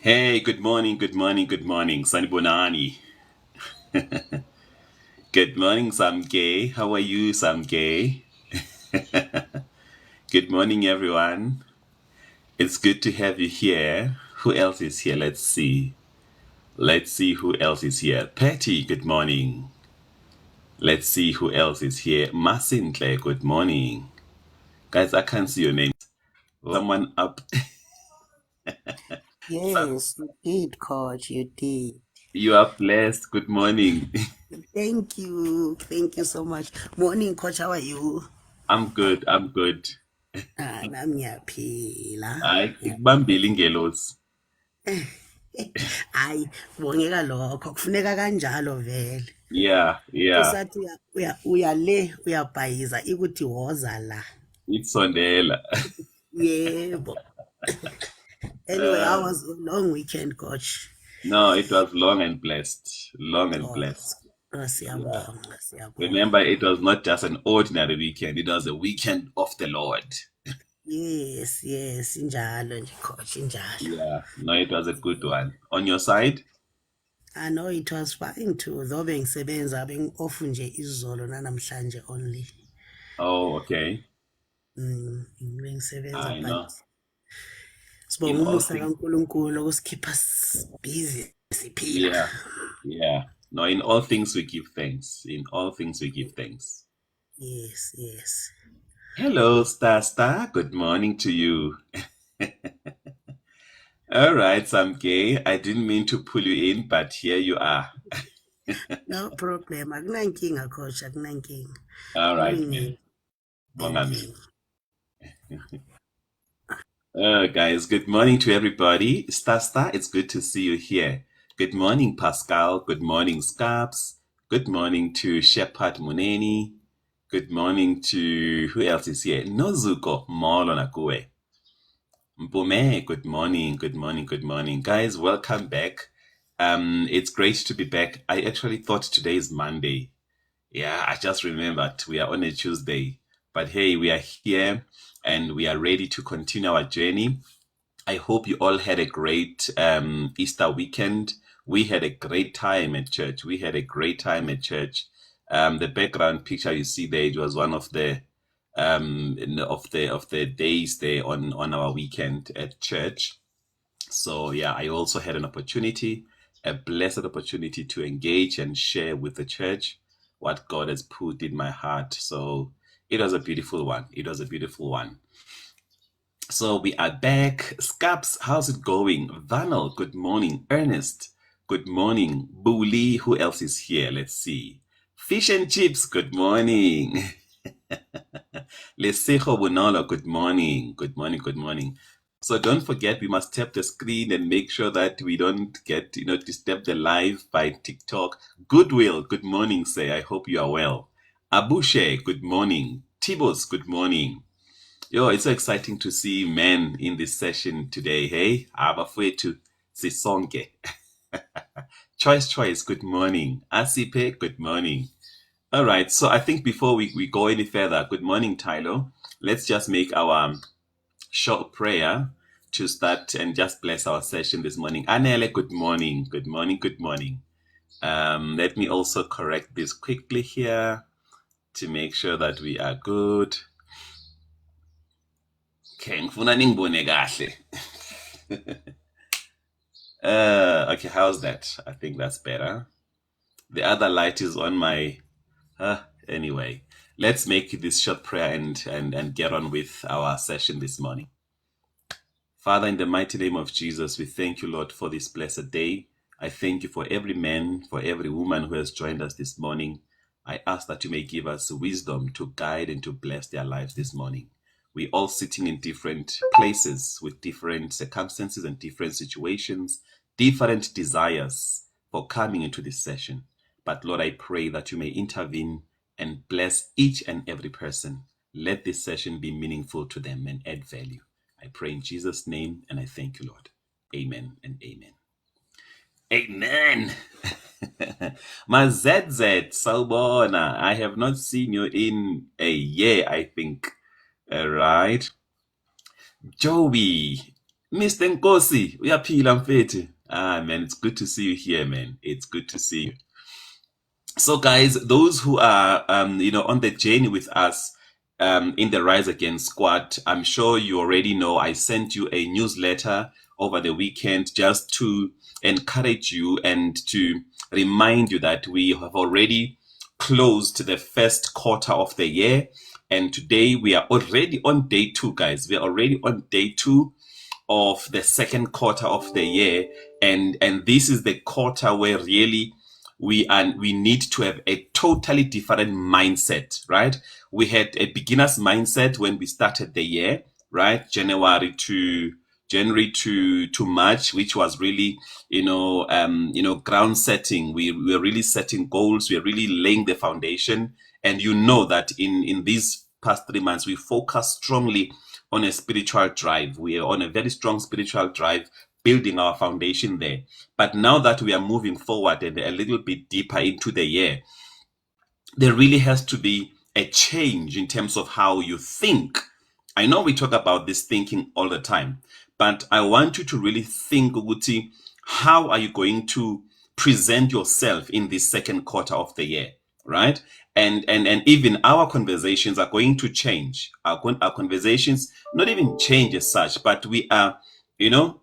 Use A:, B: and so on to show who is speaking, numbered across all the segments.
A: Hey, good morning, good morning, good morning, Sanibonani. Good morning, Samke. How are you, Samke? Good morning, everyone. It's good to have you here. Who else is here? Let's see. Let's see who else is here. Patty, good morning. Let's see who else is here. Masintle, good morning. Guys, I can't see your names. Someone up.
B: Yes, you did, Coach. You did.
A: You are blessed. Good morning.
B: Thank you. Thank you so much. Morning, Coach. How are you?
A: I'm good. I'm good.
B: Nami ngiyaphila.
A: Hayi, ikubambile ingelosi.
B: Hayi, kubongeka lokho. Kufuneka kanjalo vele.
A: Yeah, yeah.
B: Kusathi uya uyabhayiza ikuthi woza la.
A: Itsondela.
B: Yebo. Anyway, how was your long weekend, Coach?
A: No, it was long and blessed. Long and
B: Oh,
A: blessed. Yeah.
B: siyabonga, siyabonga.
A: Remember, it was not just an ordinary weekend, it was a weekend of the Lord.
B: Yes, yes, injalo nje, Coach, injalo.
A: Yeah, no, it was a good one. On your side?
B: I know it was fine too, though bengisebenza beng-off nje izolo nanamhlanje only.
A: Oh, okay.
B: Bengisebenza
A: I
B: but
A: know. In
B: sibonga
A: all
B: umusa
A: things,
B: kaNkulunkulu okusikhipha busy siphila.
A: yeah, yeah. No, in all things we give thanks. In all things we give thanks.
B: Yes, yes.
A: Hello, Star. Good morning to you. All right, Samke. I didn't mean to pull you in, but here you are.
B: No problem. Akunankinga, Coach, akunankinga.
A: All right, man.
B: Kulungile.
A: Bonga
B: Thank
A: mina.
B: you.
A: Guys, good morning to everybody. Star, it's good to see you here. Good morning, Pascal. Good morning, Scarps. Good morning to Shepard Muneni. Good morning to who else is here? Nozuko Molo Nakue. Mpume, good morning, good morning, good morning. Guys, welcome back. It's great to be back. I actually thought today is Monday. Yeah, I just remembered we are on a Tuesday. But hey, we are here and we are ready to continue our journey. I hope you all had a great Easter weekend. We had a great time at church. We had a great time at church. The background picture you see there, it was one of the of the days there on our weekend at church. So yeah, I also had an opportunity, a blessed opportunity to engage and share with the church what God has put in my heart. So it was a beautiful one. It was a beautiful one. So we are back. Scaps, how's it going? Vanel, good morning. Ernest, good morning. Bully, who else is here? Let's see. Fish and Chips, good morning. Lesejo Bunalo, good morning. Good morning, good morning. So don't forget, we must tap the screen and make sure that we don't get, disturb the live by TikTok. Goodwill, good morning, say. I hope you are well. Abushe, good morning. Tibos, good morning. Yo, it's so exciting to see men in this session today. Hey, abafwetu sisonke. Choice, good morning. Asipe, good morning. All right, so I think before we go any further, good morning, Tylo. Let's just make our short prayer to start and just bless our session this morning. Anele, good morning. Good morning, good morning. Let me also correct this quickly here to make sure that we are good. Okay, ngifuna ningibone kahle. Okay, how's that? I think that's better. The other light is on my... anyway, let's make this short prayer and get on with our session this morning. Father, in the mighty name of Jesus, we thank you, Lord, for this blessed day. I thank you for every man, for every woman who has joined us this morning. I ask that you may give us wisdom to guide and to bless their lives this morning. We all sitting in different places with different circumstances and different situations, different desires for coming into this session. But Lord, I pray that you may intervene and bless each and every person. Let this session be meaningful to them and add value. I pray in Jesus' name and I thank you, Lord. Amen and amen. Amen. Mazedzet, Salbona, I have not seen you in a year, I think. All right. Joey, Mr. Nkosi, uyaphila mfethu. Ah, man, it's good to see you here, man. It's good to see you. So, guys, those who are, on the journey with us, in the Rise Again squad, I'm sure you already know I sent you a newsletter over the weekend just to encourage you and to remind you that we have already closed the first quarter of the year. And today we are already on day 2, guys. We are already on day 2 of the second quarter of the year. And this is the quarter where really we need to have a totally different mindset, right? We had a beginner's mindset when we started the year, right? January to March, which was really, ground setting. We were really setting goals. We are really laying the foundation. And you know that in these past 3 months, we focused strongly on a spiritual drive. We are on a very strong spiritual drive, building our foundation there. But now that we are moving forward and a little bit deeper into the year, there really has to be a change in terms of how you think. I know we talk about this thinking all the time, but I want you to really think, Uguti, how are you going to present yourself in this second quarter of the year, right? And even our conversations are going to change. Our conversations not even change as such, but we are,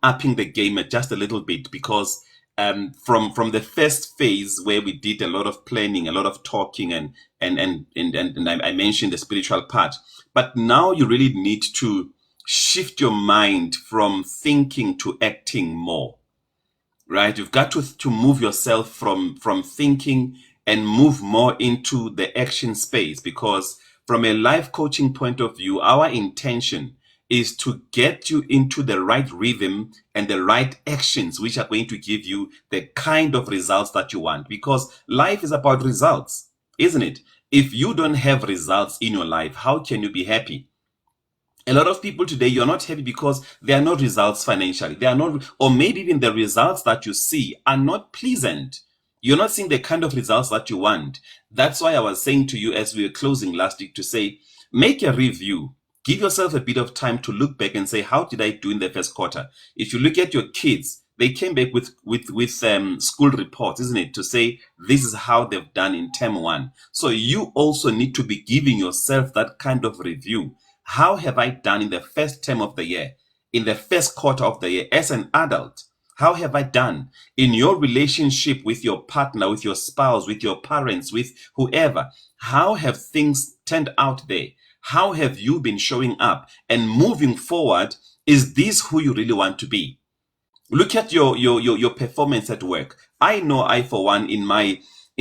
A: upping the game just a little bit, because from the first phase where we did a lot of planning, a lot of talking, and I mentioned the spiritual part, but now you really need to shift your mind from thinking to acting more, right? You've got to move yourself from thinking and move more into the action space, because from a life coaching point of view, our intention is to get you into the right rhythm and the right actions, which are going to give you the kind of results that you want, because life is about results, isn't it? If you don't have results in your life, how can you be happy? A lot of people today, you're not happy because there are no results financially. There are not, or maybe even the results that you see are not pleasant. You're not seeing the kind of results that you want. That's why I was saying to you as we were closing last week to say, make a review. Give yourself a bit of time to look back and say, how did I do in the first quarter? If you look at your kids, they came back with school reports, isn't it? To say, this is how they've done in term 1. So you also need to be giving yourself that kind of review. How have I done in the first term of the year, in the first quarter of the year as an adult? How have I done in your relationship with your partner, with your spouse, with your parents, with whoever? How have things turned out there? How have you been showing up and moving forward? Is this who you really want to be? Look at your performance at work. I know I, for one, in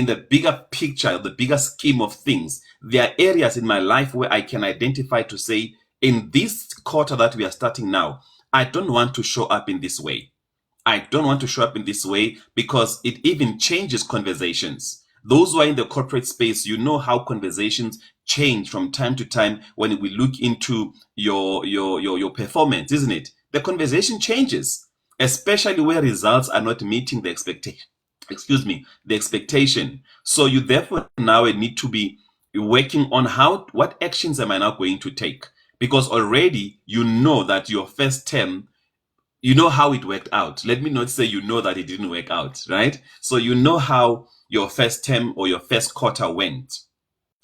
A: the bigger picture, the bigger scheme of things, there are areas in my life where I can identify to say, in this quarter that we are starting now, I don't want to show up in this way. I don't want to show up in this way, because it even changes conversations. Those who are in the corporate space, you know how conversations change from time to time when we look into your performance, isn't it? The conversation changes, especially where results are not meeting the expectation. The expectation. So you therefore now need to be working on what actions am I now going to take? Because already you know that your first term, you know how it worked out. Let me not say you know that it didn't work out, right? So you know how your first term or your first quarter went.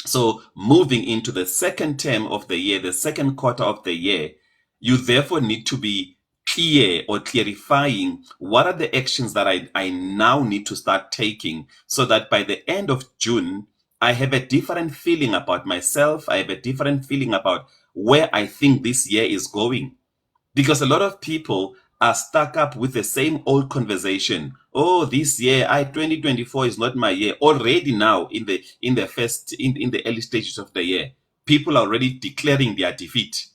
A: So moving into the second term of the year, the second quarter of the year, you therefore need to be clear or clarifying what are the actions that I now need to start taking, so that by the end of June, I have a different feeling about myself. I have a different feeling about where I think this year is going. Because a lot of people are stuck up with the same old conversation. Oh, this year, 2024 is not my year. Already now in the early stages of the year, people are already declaring their defeat,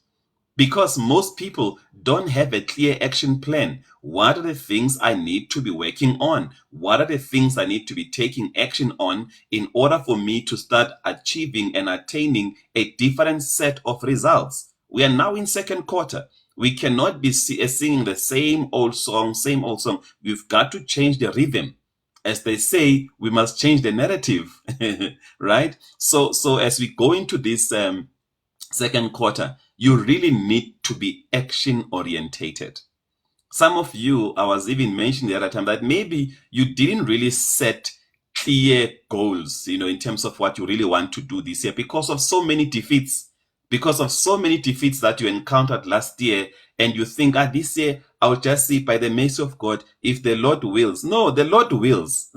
A: because most people don't have a clear action plan. What are the things I need to be working on? What are the things I need to be taking action on in order for me to start achieving and attaining a different set of results? We are now in second quarter. We cannot be singing the same old song. We've got to change the rhythm. As they say, we must change the narrative, right? So as we go into this second quarter, you really need to be action orientated. Some of you, I was even mentioning the other time that maybe you didn't really set clear goals, in terms of what you really want to do this year because of so many defeats, that you encountered last year, and you think, this year I'll just see by the mercy of God if the Lord wills. No, the Lord wills.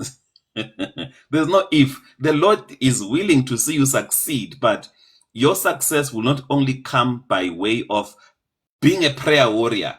A: There's no if. The Lord is willing to see you succeed, but your success will not only come by way of being a prayer warrior.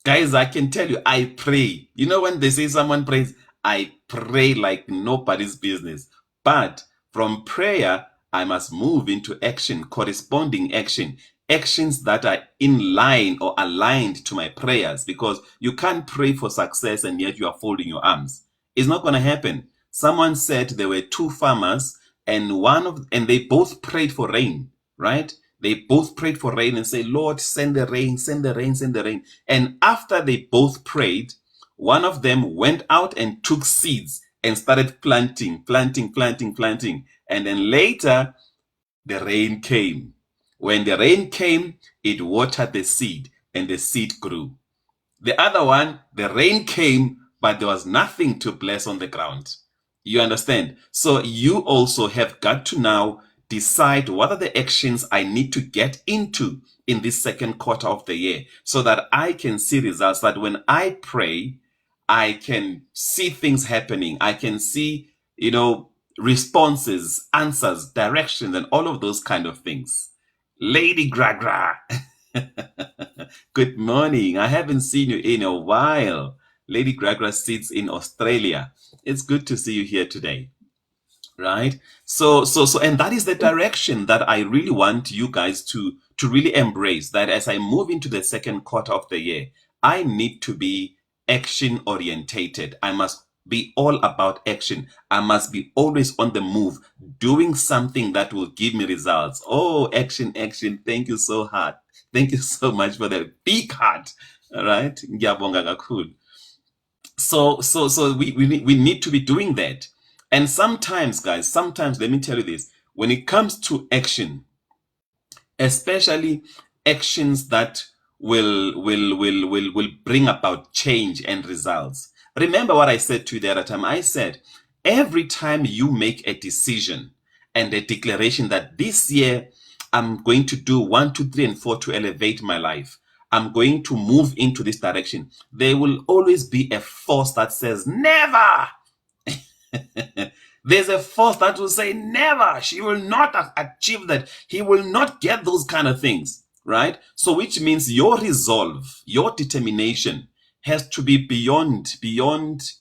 A: Guys, I can tell you, I pray. When they say someone prays, I pray like nobody's business. But from prayer, I must move into action, corresponding action, actions that are in line or aligned to my prayers, because you can't pray for success and yet you are folding your arms. It's not going to happen. Someone said there were two farmers and they both prayed for rain, right? They both prayed for rain and say, Lord, send the rain, send the rain, send the rain. And after they both prayed, one of them went out and took seeds and started planting. And then later, the rain came. When the rain came, it watered the seed and the seed grew. The other one, the rain came, but there was nothing to bless on the ground. You understand? So you also have got to now decide what are the actions I need to get into in this second quarter of the year so that I can see results, that when I pray, I can see things happening. I can see, responses, answers, directions, and all of those kind of things. Lady Gragra. Good morning. I haven't seen you in a while. Lady Gragra sits in Australia. It's good to see you here today. Right? So, and that is the direction that I really want you guys to really embrace, that as I move into the second quarter of the year, I need to be action orientated. I must be all about action. I must be always on the move, doing something that will give me results. Oh, action. Thank you so hard. Thank you so much for the big heart. All right. Ngiyabonga kakhulu. So we need to be doing that. And sometimes, guys, let me tell you this, when it comes to action, especially actions that will bring about change and results. Remember what I said to you the other time. I said, every time you make a decision and a declaration that this year I'm going to do 1, 2, 3, and 4 to elevate my life, I'm going to move into this direction, there will always be a force that says, never. There's a force that will say, never. She will not achieve that. He will not get those kind of things, right? So which means your resolve, your determination has to be beyond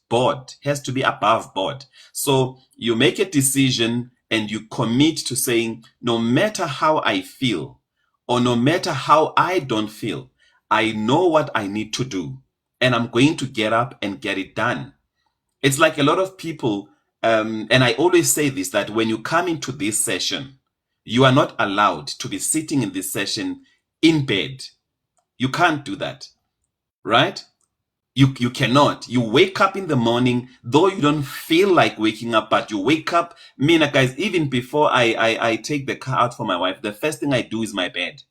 A: board, has to be above board. So you make a decision and you commit to saying, no matter how I feel or no matter how I don't feel, I know what I need to do and I'm going to get up and get it done. It's like a lot of people, and I always say this, that when you come into this session, you are not allowed to be sitting in this session in bed. You can't do that, right? You cannot. You wake up in the morning, though you don't feel like waking up, but you wake up. Guys, even before I take the car out for my wife, the first thing I do is my bed.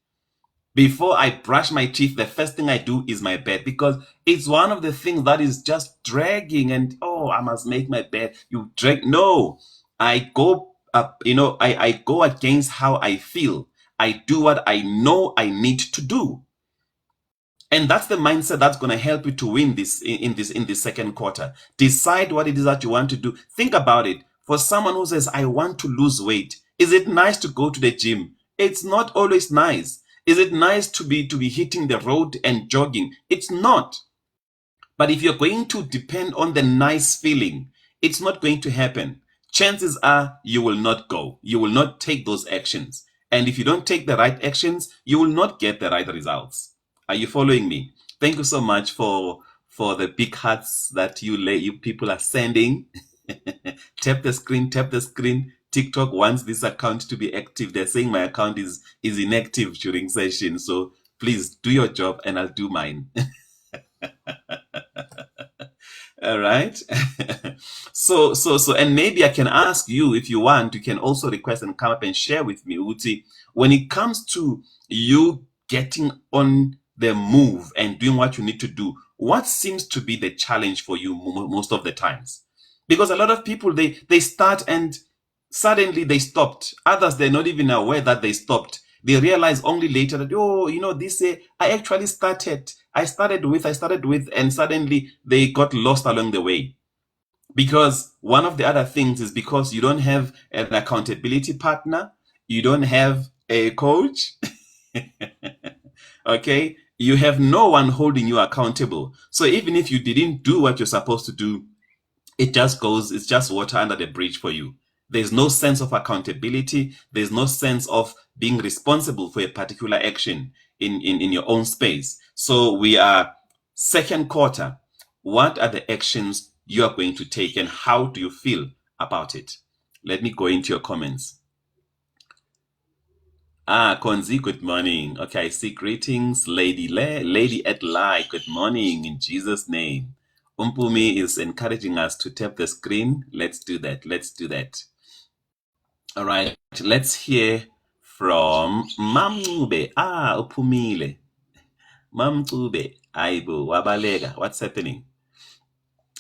A: Before I brush my teeth, the first thing I do is my bed, because it's one of the things that is just dragging and, I must make my bed. You drag. No, I go up, I go against how I feel. I do what I know I need to do. And that's the mindset that's going to help you to win this in this second quarter. Decide what it is that you want to do. Think about it. For someone who says, I want to lose weight, is it nice to go to the gym? It's not always nice. Is it nice to be hitting the road and jogging? It's not. But if you're going to depend on the nice feeling, it's not going to happen. Chances are you will not go. You will not take those actions. And if you don't take the right actions, you will not get the right results. Are you following me? Thank you so much for the big hearts that you people are sending. Tap the screen. TikTok wants this account to be active. They're saying my account is inactive during session. So please do your job and I'll do mine. All right. So, and maybe I can ask you, if you want, you can also request and come up and share with me, Uti, when it comes to you getting on the move and doing what you need to do, what seems to be the challenge for you most of the times? Because a lot of people, they start and suddenly they stopped. Others, they're not even aware that they stopped. They realize only later that, oh, this I actually started with, and suddenly they got lost along the way. Because one of the other things is because you don't have an accountability partner, you don't have a coach, okay? You have no one holding you accountable. So even if you didn't do what you're supposed to do, it's just water under the bridge for you. There's no sense of accountability. There's no sense of being responsible for a particular action in your own space. So we are second quarter. What are the actions you are going to take, and how do you feel about it? Let me go into your comments. Konzi, good morning. Okay, I see greetings. Lady Edlai, good morning in Jesus' name. Umpumi is encouraging us to tap the screen. Let's do that. All right, let's hear from Mamube. Upumile. Mamube, Aibu, Wabalega. What's happening?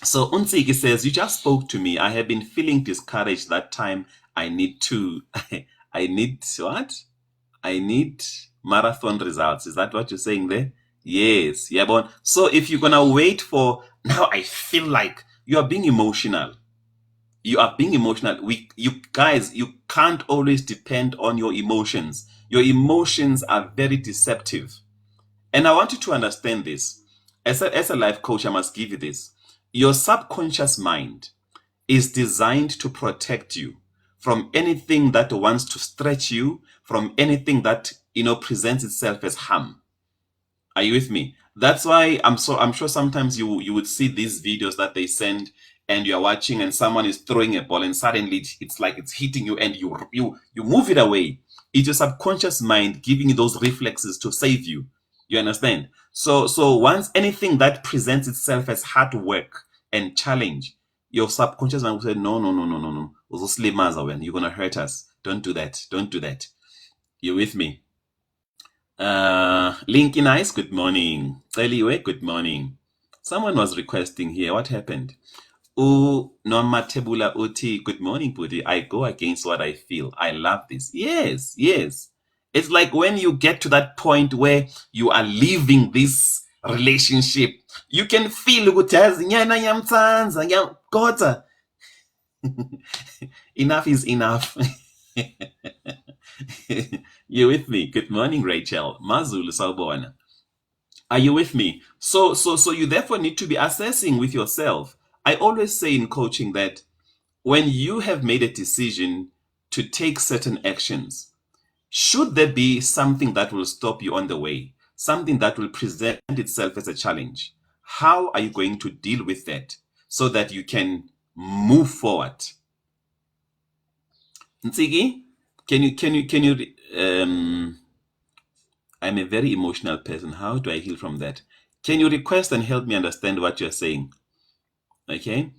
A: So Unsiki says, you just spoke to me. I have been feeling discouraged that time. I need what? I need marathon results. Is that what you're saying there? Yes. Yeah, but so if you're gonna wait for now, I feel like you are being emotional. You guys, you can't always depend on your emotions. Your emotions are very deceptive. And I want you to understand this. As a life coach, I must give you this. Your subconscious mind is designed to protect you from anything that wants to stretch you, from anything that presents itself as harm. Are you with me? That's why I'm sure sometimes you would see these videos that they send, and you're watching and someone is throwing a ball and suddenly it's like it's hitting you and you move it away. It's your subconscious mind giving you those reflexes to save you. You understand? So once anything that presents itself as hard work and challenge, your subconscious mind will say, no. You're going to hurt us. Don't do that. You with me? Linky Nice, good morning. Eliwe, good morning. Someone was requesting here. What happened? Norma Tebula Uti, good morning, Budi. I go against what I feel. I love this. Yes. It's like when you get to that point where you are leaving this relationship, you can feel enough is enough. You with me? Good morning, Rachel. Mazulu Sawubona. Are you with me? So you therefore need to be assessing with yourself. I always say in coaching that when you have made a decision to take certain actions, should there be something that will stop you on the way, something that will present itself as a challenge, how are you going to deal with that so that you can move forward? Ntsiki, can you I'm a very emotional person. How do I heal from that? Can you request and help me understand what you're saying? Okay.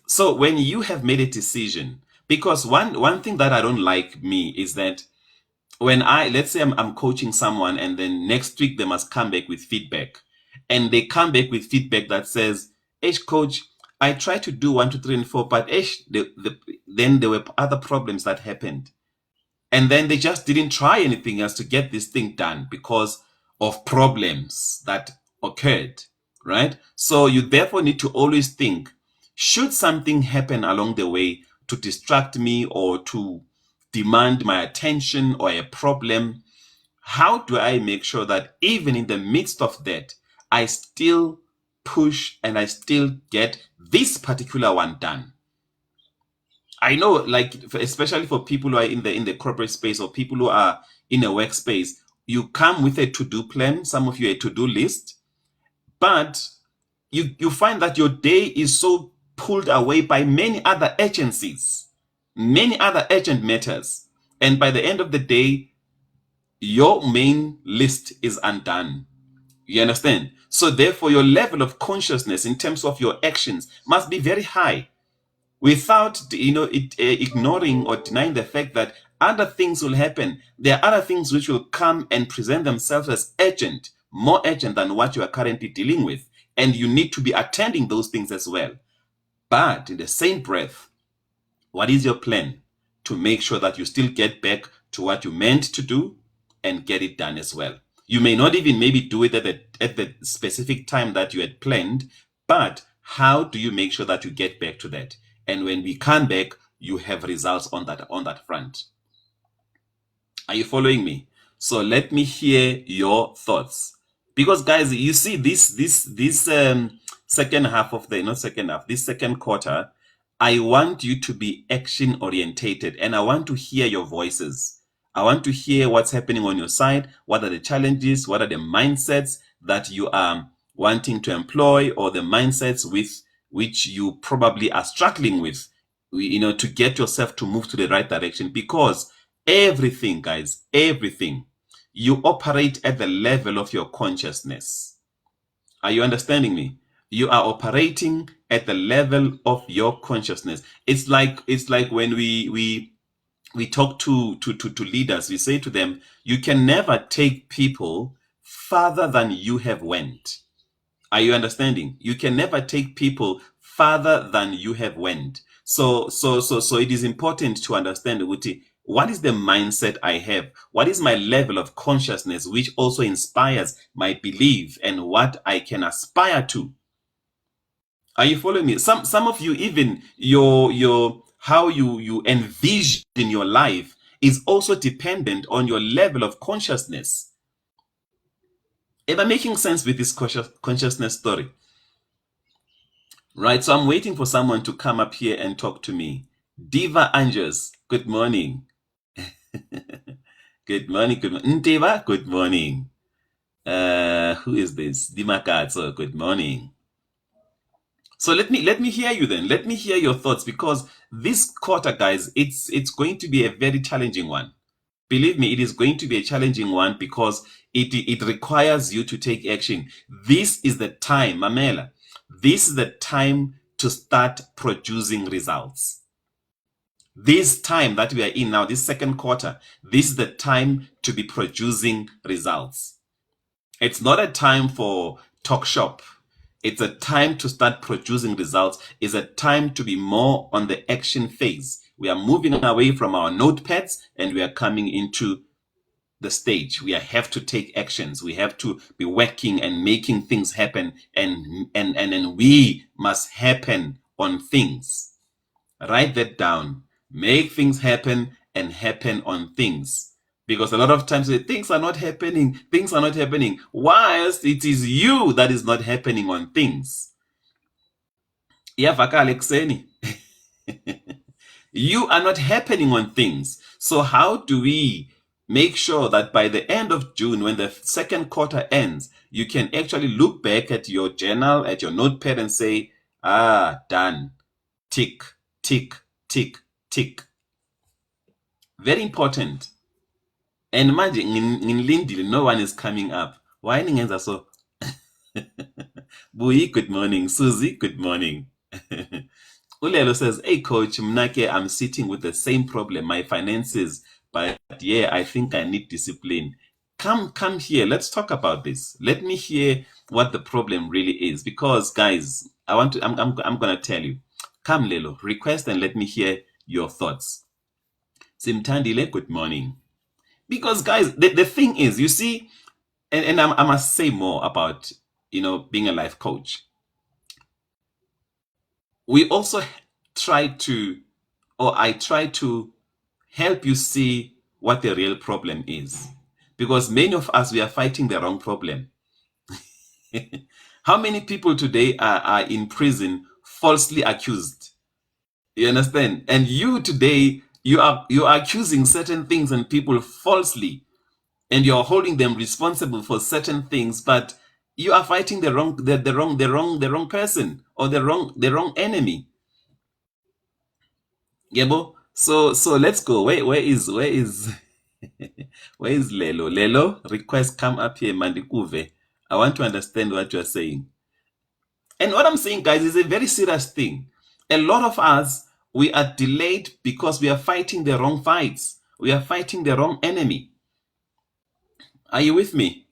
A: So when you have made a decision, because one thing that I don't like me is that when let's say I'm coaching someone and then next week they must come back with feedback, and they come back with feedback that says, coach, I tried to do 1, 2, 3, and 4, but then there were other problems that happened. And then they just didn't try anything else to get this thing done because of problems that occurred, right? So you therefore need to always think, should something happen along the way to distract me or to demand my attention or a problem, how do I make sure that even in the midst of that, I still push and I still get this particular one done? I know, like, especially for people who are in the corporate space or people who are in a workspace, you come with a to-do plan, some of you a to-do list, but you find that your day is so pulled away by many other agencies, many other urgent matters. And by the end of the day, your main list is undone. You understand? So therefore, your level of consciousness in terms of your actions must be very high, without ignoring or denying the fact that other things will happen. There are other things which will come and present themselves as urgent, more urgent than what you are currently dealing with. and you need to be attending those things as well. But in the same breath, what is your plan to make sure that you still get back to what you meant to do and get it done as well? You may not even maybe do it at the specific time that you had planned, but how do you make sure that you get back to that? And when we come back, you have results on that front. Are you following me? So let me hear your thoughts. Because guys, you see this second half of the, not second half, this second quarter, I want you to be action orientated, and I want to hear your voices. I want to hear what's happening on your side. What are the challenges? What are the mindsets that you are wanting to employ, or the mindsets with which you probably are struggling with, to get yourself to move to the right direction? Because everything, guys, everything, you operate at the level of your consciousness. Are you understanding me? You are operating at the level of your consciousness. It's like when we talk to leaders, we say to them, you can never take people farther than you have went. Are you understanding? You can never take people farther than you have went. So it is important to understand, Uti, what is the mindset I have? What is my level of consciousness, which also inspires my belief and what I can aspire to? Are you following me? Some of you, even your how you envision your life is also dependent on your level of consciousness. Am I making sense with this consciousness story? Right, so I'm waiting for someone to come up here and talk to me. Diva Anjos, good morning. Good morning, good morning. Ntiva, good morning. Who is this? Dimakatso, good morning. So let me hear you then. Let me hear your thoughts, because this quarter, guys, it's going to be a very challenging one. Believe me, it is going to be a challenging one because it requires you to take action. This is the time, Mamela. This is the time to start producing results. This time that we are in now, this second quarter, this is the time to be producing results. It's not a time for talk shop. It's a time to start producing results. It's a time to be more on the action phase. We are moving away from our notepads and we are coming into the stage. We have to take actions. We have to be working and making things happen, and we must happen on things. Write that down. Make things happen and happen on things. Because a lot of times things are not happening. Things are not happening. Whilst it is you that is not happening on things. You are not happening on things. So how do we make sure that by the end of June, when the second quarter ends, you can actually look back at your journal, at your notepad and say, done. Tick, tick, tick, tick. Very important. And imagine in Lindile, no one is coming up. Why ningenza so? Bui, good morning. Susie, good morning. Ulelo says, hey coach, Mnake, I'm sitting with the same problem, my finances, but yeah, I think I need discipline. Come here, let's talk about this. Let me hear what the problem really is, because guys, I'm gonna tell you. Come Lelo, request and let me hear your thoughts. Simtandile, good morning. Because guys, the thing is, you see, and I must say more about, being a life coach. We also I try to help you see what the real problem is. Because many of us, we are fighting the wrong problem. How many people today are in prison falsely accused? You understand? And you today, you are accusing certain things and people falsely, and you're holding them responsible for certain things, but you are fighting the wrong person, or the wrong enemy. Yebo. So let's go. Where is where is Lelo? Lelo, request come up here, Mandikuve. I want to understand what you're saying. And what I'm saying, guys, is a very serious thing. A lot of us, we are delayed because we are fighting the wrong fights. We are fighting the wrong enemy. Are you with me?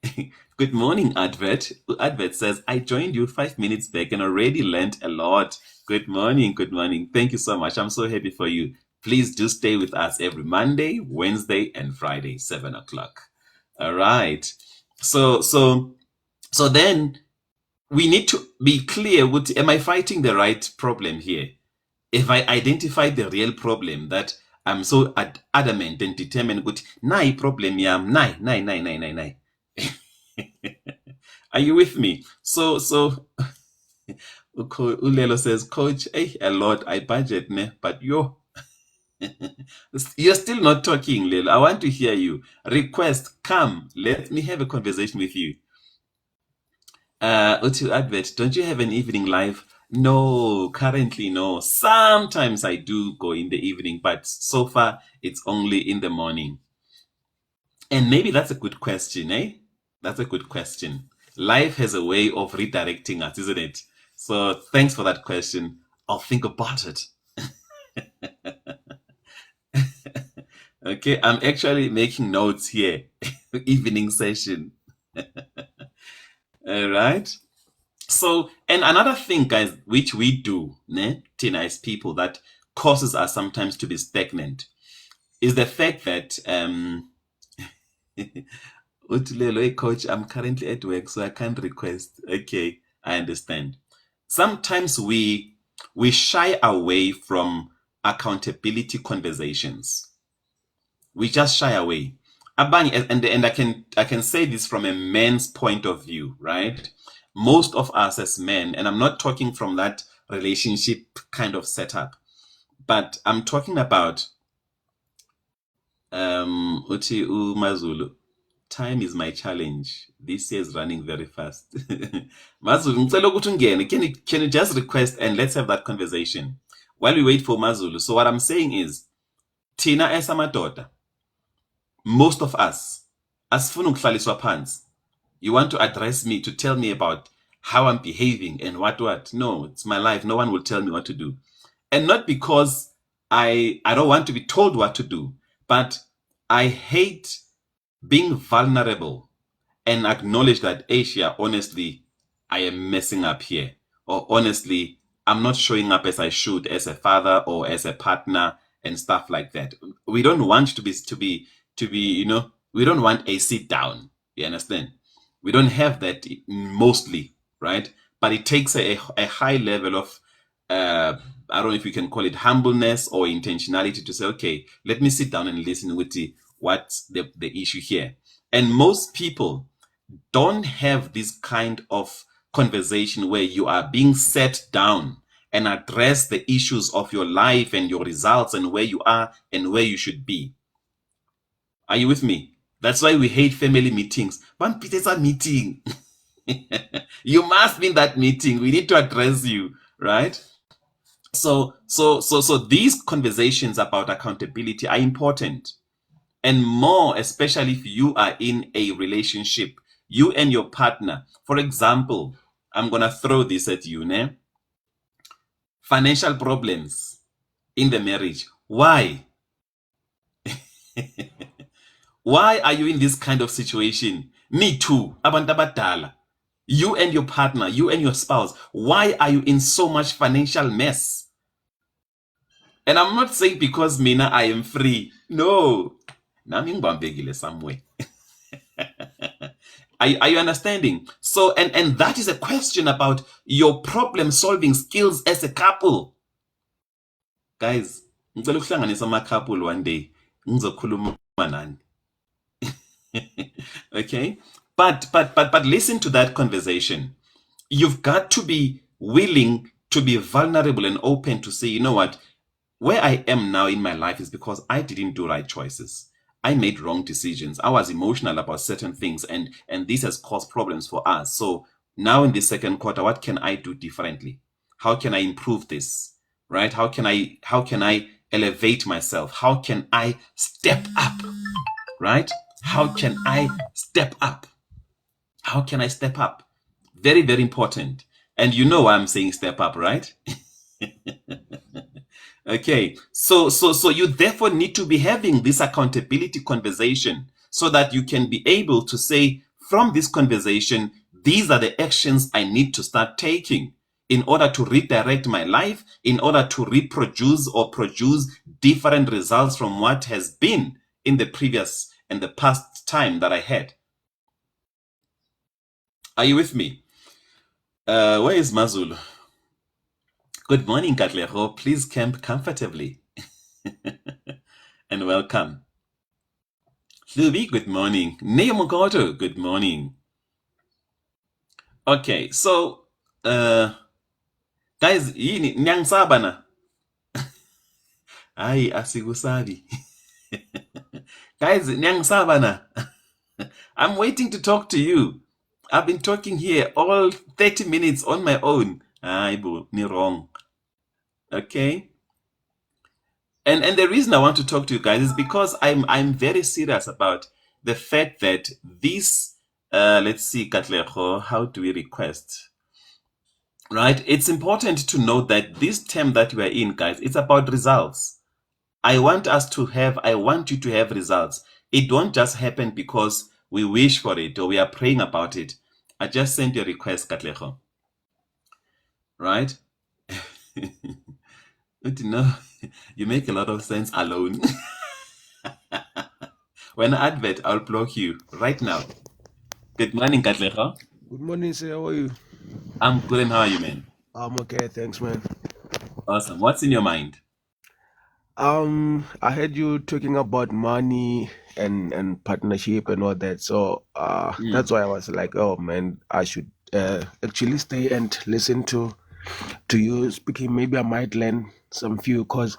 A: Good morning, Advert. Advert says, I joined you 5 minutes back and already learned a lot. Good morning. Good morning. Thank you so much. I'm so happy for you. Please do stay with us every Monday, Wednesday, and Friday, 7 o'clock. All right. So then we need to be clear with, am I fighting the right problem here? If I identify the real problem that I'm so adamant and determined, good, nai problem yam, nai. Are you with me? So Ulelo says, Coach, a lot, I budget, ne? But you're still not talking, Lelo. I want to hear you. Request, come, let me have a conversation with you. Utu Advert, don't you have an evening live? No, currently no. Sometimes I do go in the evening, but so far it's only in the morning. And maybe that's a good question, eh? That's a good question. Life has a way of redirecting us, isn't it? So thanks for that question. I'll think about it. Okay, I'm actually making notes here. Evening session. All right. So, and another thing, guys, which we do, ne, Tina, as people, that causes us sometimes to be stagnant, is the fact that Utulelo, hey, coach, I'm currently at work, so I can't request. Okay, I understand. Sometimes we shy away from accountability conversations. We just shy away. Abanye, and I can say this from a man's point of view, right? Most of us as men, and I'm not talking from that relationship kind of setup, but I'm talking about Uti Mazulu. Time is my challenge. This year is running very fast. Mazulu, ngicela ukuthi ungene. Can you just request and let's have that conversation while we wait for Mazulu? So what I'm saying is, Tina esamadoda, most of us, asifuna ukuhlaliswa phansi. You want to address me to tell me about how I'm behaving and what. No, it's my life. No one will tell me what to do. And not because I don't want to be told what to do, but I hate being vulnerable and acknowledge that, Asia, honestly, I am messing up here. Or honestly, I'm not showing up as I should as a father or as a partner and stuff like that. We don't want to be, you know, we don't want a sit down. You understand? We don't have that mostly, right? But it takes a high level of, I don't know if you can call it humbleness or intentionality to say, okay, let me sit down and listen with what's the issue here. And most people don't have this kind of conversation where you are being set down and address the issues of your life and your results and where you are and where you should be. Are you with me? That's why we hate family meetings. One Peter's a meeting. You must be in that meeting. We need to address you, right? So these conversations about accountability are important. And more, especially if you are in a relationship, you and your partner. For example, I'm going to throw this at you, ne? Financial problems in the marriage. Why? Why are you in this kind of situation? Me too. Abantu abadala. You and your partner, you and your spouse. Why are you in so much financial mess? And I'm not saying because Mina, I am free. No. Nami ngibambekile somewhere. Are you understanding? So, and that is a question about your problem-solving skills as a couple. Guys, ngicela ukuhlanganisa ama-couple one day. Ngizokhuluma nani. Okay? But listen to that conversation. You've got to be willing to be vulnerable and open to say, you know what? Where I am now in my life is because I didn't do right choices. I made wrong decisions. I was emotional about certain things, and this has caused problems for us. So now in the second quarter, what can I do differently? How can I improve this? Right? How can I elevate myself? How can I step up? Right? How can I step up? How can I step up? Very, very important. And you know why I'm saying step up, right? Okay, so you therefore need to be having this accountability conversation so that you can be able to say, from this conversation, these are the actions I need to start taking in order to redirect my life, in order to reproduce or produce different results from what has been in the previous and the past time that I had. Are you with me? Where is Mazulu? Good morning, Katlego. Please camp comfortably. And welcome. Lubi, good morning. Neomogoto, good morning. Okay, so guys, yini nyangisaba na? Hayi asikusabi. Guys, nyangisaba na? I'm waiting to talk to you. I've been talking here all 30 minutes on my own. Hayi bo, ni wrong. Okay? And the reason I want to talk to you guys is because I'm very serious about the fact that this let's see, Katlego, how do we request? Right? It's important to know that this term that we are in, guys, it's about results. I want you to have results. It won't just happen because we wish for it or we are praying about it. I just sent you a request, Katlego. Right? But you know, you make a lot of sense alone. When I advert, I'll block you right now. Good morning, Katlego.
C: Good morning, sir. How are you?
A: I'm good, and how are you, man?
C: I'm okay, thanks, man.
A: Awesome. What's in your mind?
C: I heard you talking about money and partnership and all that. So that's why I was like, oh man, I should actually stay and listen to you speaking. Maybe I might learn some few, because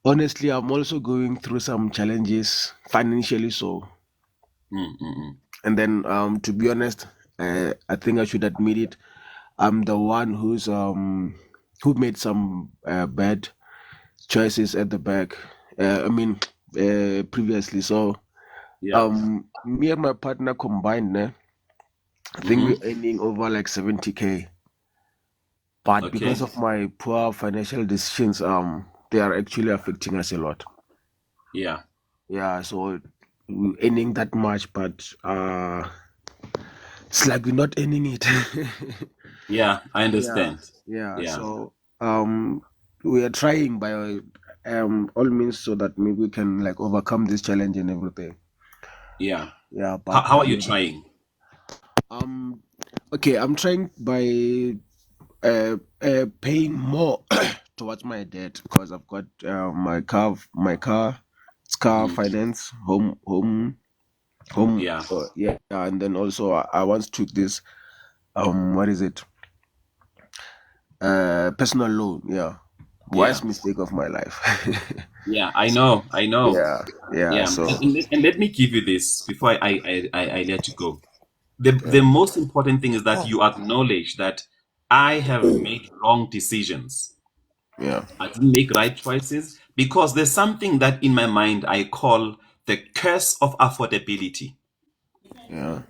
C: honestly, I'm also going through some challenges financially. So, and then to be honest, I think I should admit it. I'm the one who made some bad choices at the back. Previously. So
A: Yeah.
C: me and my partner combined, I think we're earning over like 70K. But
A: Okay.
C: because of my poor financial decisions, they are actually affecting us a lot.
A: Yeah.
C: Yeah, so we're earning that much, but it's like we're not earning it.
A: Yeah, I understand.
C: Yeah.
A: Yeah.
C: So we are trying by all means so that maybe we can like overcome this challenge and everything.
A: Yeah.
C: Yeah, but
A: How are you trying?
C: okay, I'm trying by paying more towards my debt, because I've got my car, it's car finance, home.
A: Yeah.
C: Yeah, and then also I once took this what is it? Personal loan. Yeah, worst mistake of my life.
A: Yeah, I know.
C: Yeah. So
A: And let me give you this before I let you go. The most important thing is that you acknowledge that I have made wrong decisions.
C: yeah,
A: I didn't make right choices because there's something that in my mind I call the curse of affordability.
C: yeah,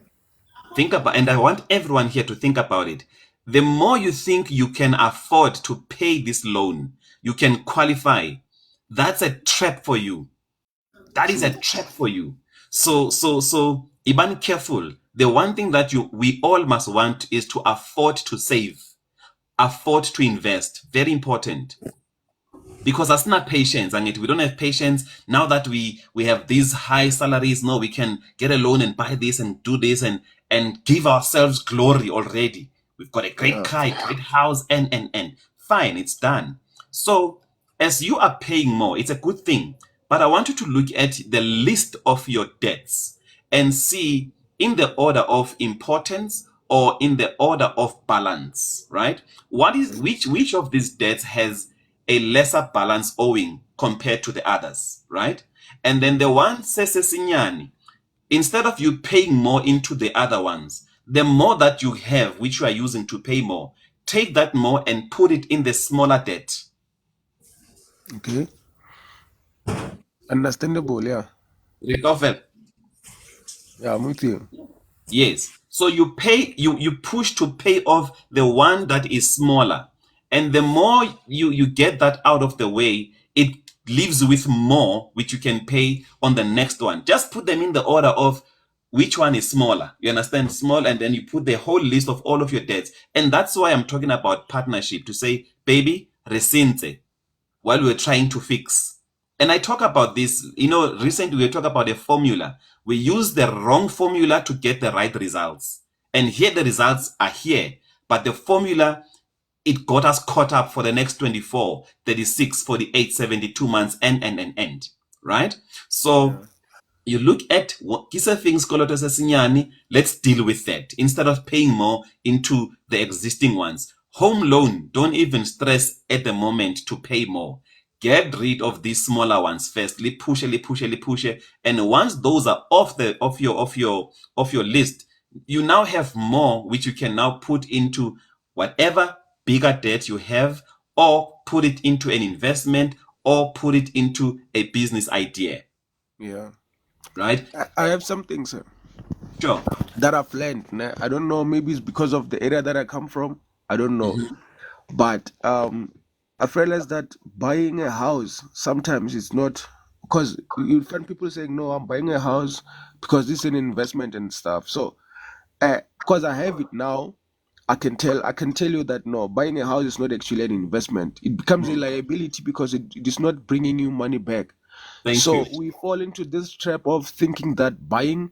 A: Think about, and I want everyone here to think about it. The more you think you can afford to pay this loan, you can qualify. That's a trap for you. That is a trap for you. So be careful. The one thing that we all must want is to afford to save, afford to invest. Very important. Because that's not patience, and we don't have patience now that we have these high salaries. No, we can get a loan and buy this and do this and give ourselves glory already. We've got a great car, a great house, and fine, it's done. So as you are paying more, it's a good thing. But I want you to look at the list of your debts and see in the order of importance or in the order of balance, right? Which of these debts has a lesser balance owing compared to the others, right? And then the one sesesinyani, instead of you paying more into the other ones, the more that you have, which you are using to pay more, take that more and put it in the smaller debt.
C: okay, understandable. Yeah,
A: Recover.
C: yeah, I'm with you.
A: Yes. So you push to pay off the one that is smaller. And the more you get that out of the way, it leaves with more which you can pay on the next one. Just put them in the order of which one is smaller. You understand? Small, and then you put the whole list of all of your debts. And that's why I'm talking about partnership, to say, baby, resinte, while we're trying to fix. And I talk about this, recently we talk about a formula. We use the wrong formula to get the right results. And here the results are here. But the formula, it got us caught up for the next 24, 36, 48, 72 months, and. Right? So you look at kisa things koloto sesinyani, let's deal with that instead of paying more into the existing ones. Home loan, don't even stress at the moment to pay more. Get rid of these smaller ones first. Push. And once those are off your list, you now have more which you can now put into whatever bigger debt you have, or put it into an investment, or put it into a business idea.
C: Yeah.
A: Right?
C: I have something, sir,
A: Sure.
C: that I've learned. I don't know, maybe it's because of the area that I come from. I don't know. But I've realized that buying a house sometimes it's not, because you find people saying, no, I'm buying a house because this is an investment and stuff. So because I have it now, I can tell you that no, buying a house is not actually an investment. It becomes a liability because it is not bringing you money back.
A: Thank
C: So
A: you.
C: we fall into this trap of thinking that buying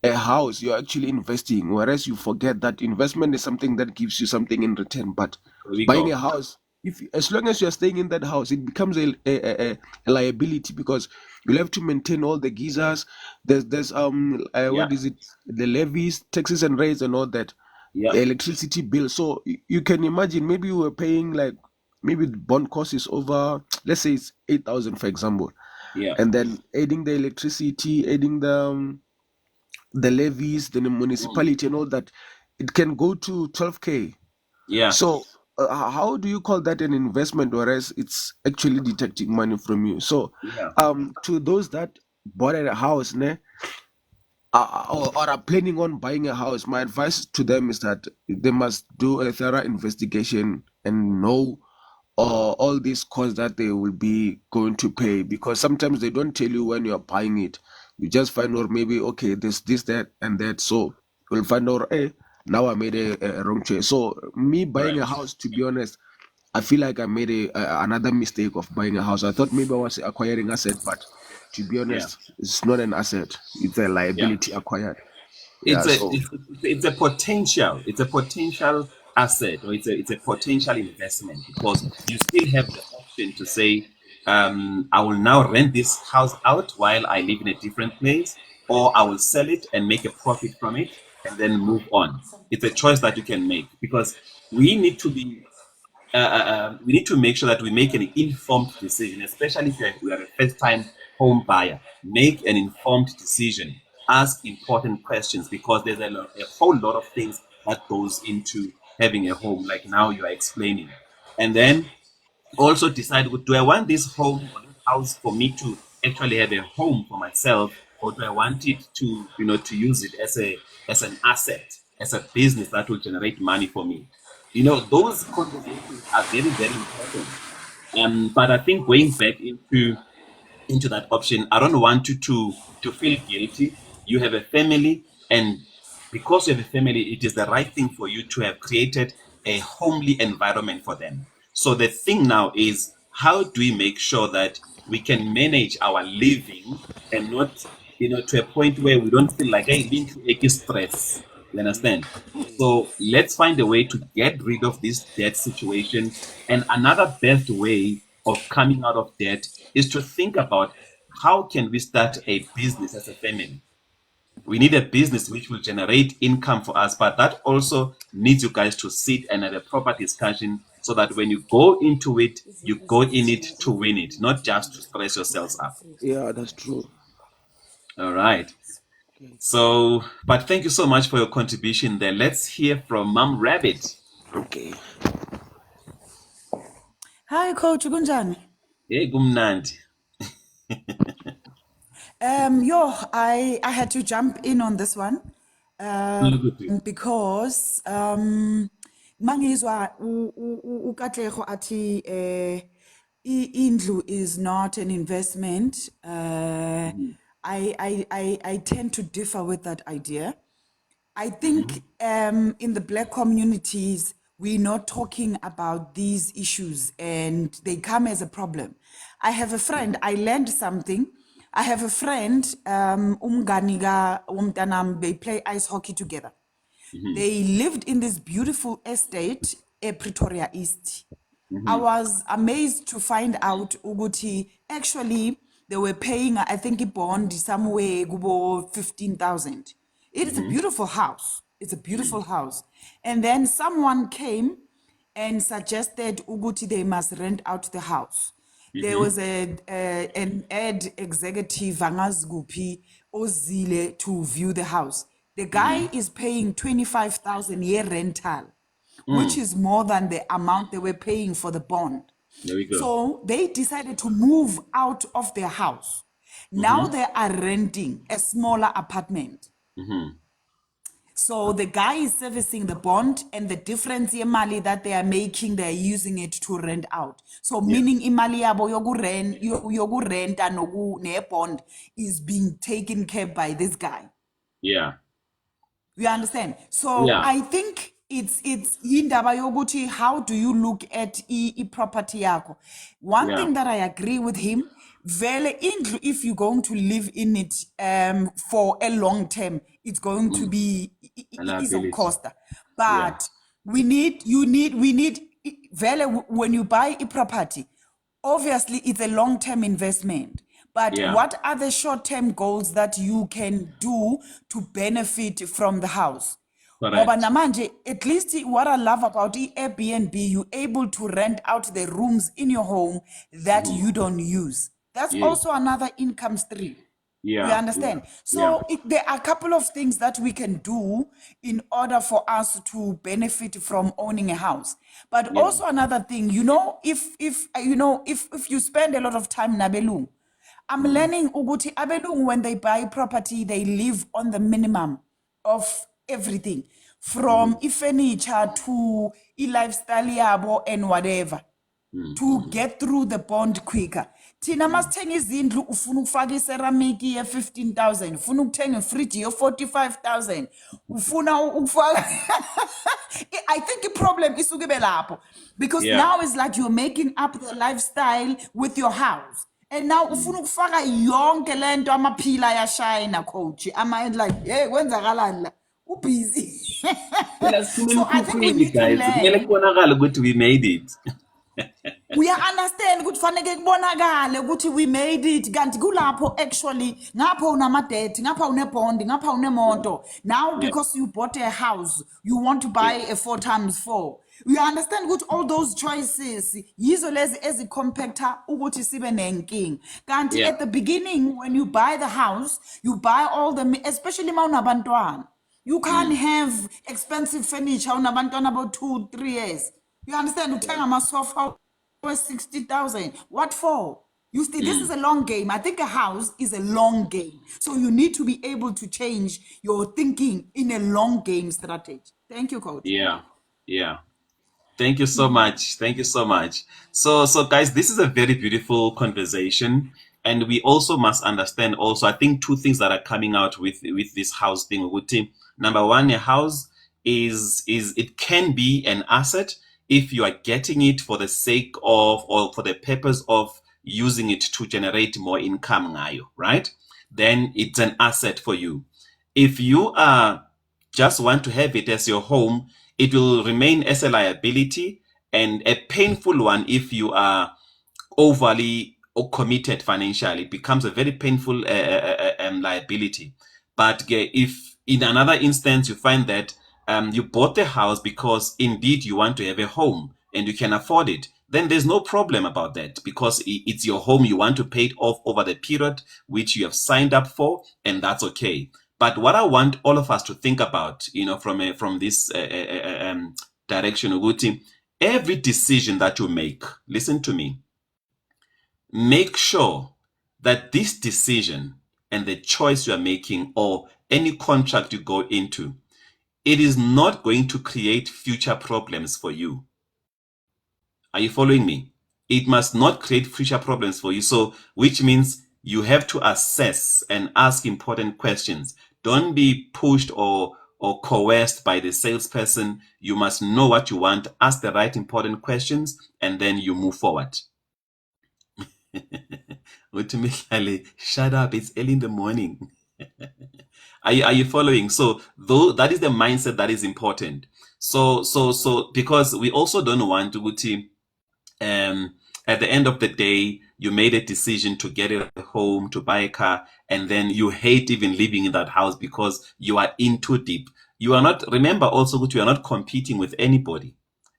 C: a house, you're actually investing, whereas you forget that investment is something that gives you something in return. But
A: There we
C: buying
A: go.
C: a house, if as long as you're staying in that house, it becomes a liability, because you'll have to maintain all the geysers. There's
A: Yeah.
C: what is it? The levies, taxes and rates and all that.
A: Yeah.
C: The electricity bill. So you can imagine, maybe you were paying like, maybe the bond cost is over, let's say it's 8,000 for example,
A: Yeah.
C: and then adding the electricity, adding the levies, the municipality and all that, it can go to 12K.
A: Yeah.
C: So how do you call that an investment, whereas it's actually deducting money from you? So
A: Yeah.
C: to those that bought a house, or are planning on buying a house, my advice to them is that they must do a thorough investigation and know all these costs that they will be going to pay, because sometimes they don't tell you when you're buying it. You just find out maybe, okay, this, that, and that. So you'll find out, hey, now I made a wrong choice. So me buying a
A: Correct.
C: house, to be honest, I feel like I made another mistake of buying a house. I thought maybe I was acquiring asset, but to be
A: Yeah.
C: honest, it's not an asset. It's a
A: Yeah.
C: liability acquired. Yeah.
A: It's a
C: So
A: it's a potential. It's a potential asset, or it's a potential investment, because you still have the option to say, I will now rent this house out while I live in a different place, or I will sell it and make a profit from it and then move on. It's a choice that you can make, because we need to be we need to make sure that we make an informed decision, especially if we are a first-time home buyer. Make an informed decision. Ask important questions, because there's a whole lot of things that goes into having a home, like now you are explaining. And then also decide, do I want this home or this house for me to actually have a home for myself, or do I want it to use it as an asset, as a business that will generate money for me? Those conversations are very, very important. But I think going back into that option, I don't want you to feel guilty. You have a family, and because you have a family, it is the right thing for you to have created a homely environment for them. So the thing now is, how do we make sure that we can manage our living, and not, to a point where we don't feel like, hey, being stress. You understand? So let's find a way to get rid of this debt situation. And another best way of coming out of debt is to think about, how can we start a business as a family? We need a business which will generate income for us, but that also needs you guys to sit and have a proper discussion, so that when you go into it, you go in it to win it, not just to stress yourselves up.
C: yeah, that's true.
A: All right. So, but thank you so much for your contribution there. Let's hear from Mom Rabbit.
C: Okay.
D: Hi, Coach Kunjani.
A: Hey, Gumnandi.
D: I had to jump in on this one because mangizwa uKatlego athi indlu is not an investment. I tend to differ with that idea. I think in the Black communities, we're not talking about these issues and they come as a problem. I have a friend, I learned something. I have a friend, umganiga umtanam, they play ice hockey together. They lived in this beautiful estate, Pretoria East. I was amazed to find out Uguti, actually, they were paying, I think, a bond somewhere, gubo 15,000. It is a beautiful house. It's a beautiful house. And then someone came and suggested Uguti they must rent out the house. There was an ad executive, Vangas Gupi, Ozile, to view the house. The guy is paying 25,000 year rental, which is more than the amount they were paying for the bond.
A: There we go.
D: So they decided to move out of their house. Now they are renting a smaller apartment. So the guy is servicing the bond, and the difference imali that they are making, they are using it to rent out. So meaning imali yabo yogu rent and ne bond is being taken care by this guy.
A: Yeah.
D: You understand? So
A: Yeah.
D: I think it's indaba yoguthi, how do you look at property yako? One
A: Yeah.
D: thing that I agree with him, vele indlu, if you're going to live in it for a long term, it's going to be
A: A
D: it's a
A: liability.
D: cost. But we need vele when you buy a property, obviously it's a long-term investment. But
A: Yeah.
D: what are the short-term goals that you can do to benefit from the house? Ngoba
A: Correct.
D: namanje, at least what I love about Airbnb, you're able to rent out the rooms in your home that you don't use. That's
A: Yes.
D: also another income stream.
A: Yeah.
D: You understand? So there are a couple of things that we can do in order for us to benefit from owning a house. But also another thing, if you spend a lot of time in Abelung, I'm learning Uguti Abelung, when they buy property, they live on the minimum of everything, from furniture to lifestyle yabo and whatever, to get through the bond quicker. Thina masithenga izindlu, ufuna ukufaka iceramic ye 15,000, ufuna ukuthenga ifridge ye 45,000, ufuna ukufaka I think the problem is ukube lapho, because
A: Yeah.
D: now it's like you're making up the lifestyle with your house. And now ufuna ukufaka yonke lento, amaphila yashayina coach, like, hey, kwenzakalani la? Busy. So I think we need to
A: guys, kumele
D: learn.
A: kubonakale ukuthi we made it.
D: We understand ukuthi fanele kubonakale ukuthi we made it, kanti kulapho actually ngapho unamadebt, ngapha unebond, ngapha unemoto. Now because you bought a house, you want to buy a 4x4. We understand ukuthi all those choices yizo lezi ezicompacta ukuthi sibe nenking. Kanti
A: Yeah.
D: at the beginning, when you buy the house, you buy all the, especially ma unabantwana. You can't have expensive furniture unabantwana about 2-3 years. You understand? Uthenga amasofa for 60,000. What for? You see, this is a long game. I think a house is a long game. So you need to be able to change your thinking in a long game strategy. Thank you, coach.
A: Yeah. Thank you so much. Thank you so much. So guys, this is a very beautiful conversation. And we also must understand also, I think two things that are coming out with this house thing, Uguti. Number one, a house is it can be an asset if you are getting it for the sake of, or for the purpose of using it to generate more income, right? Then it's an asset for you. If you just want to have it as your home, it will remain as a liability, and a painful one if you are overly committed financially. It becomes a very painful liability. But if in another instance you find that you bought the house because indeed you want to have a home and you can afford it, then there's no problem about that, because it's your home. You want to pay it off over the period which you have signed up for, and that's okay. But what I want all of us to think about, from this direction, Uguti, every decision that you make, listen to me, make sure that this decision and the choice you are making, or any contract you go into, it is not going to create future problems for you. Are you following me? It must not create future problems for you. So, which means you have to assess and ask important questions. Don't be pushed or coerced by the salesperson. You must know what you want, ask the right important questions, and then you move forward. Ultimately, shut up, it's early in the morning. Are you following? So though that is the mindset that is important. So because we also don't want to at the end of the day, you made a decision to get a home, to buy a car, and then you hate even living in that house because you are in too deep. You are not, remember also that you are not competing with anybody.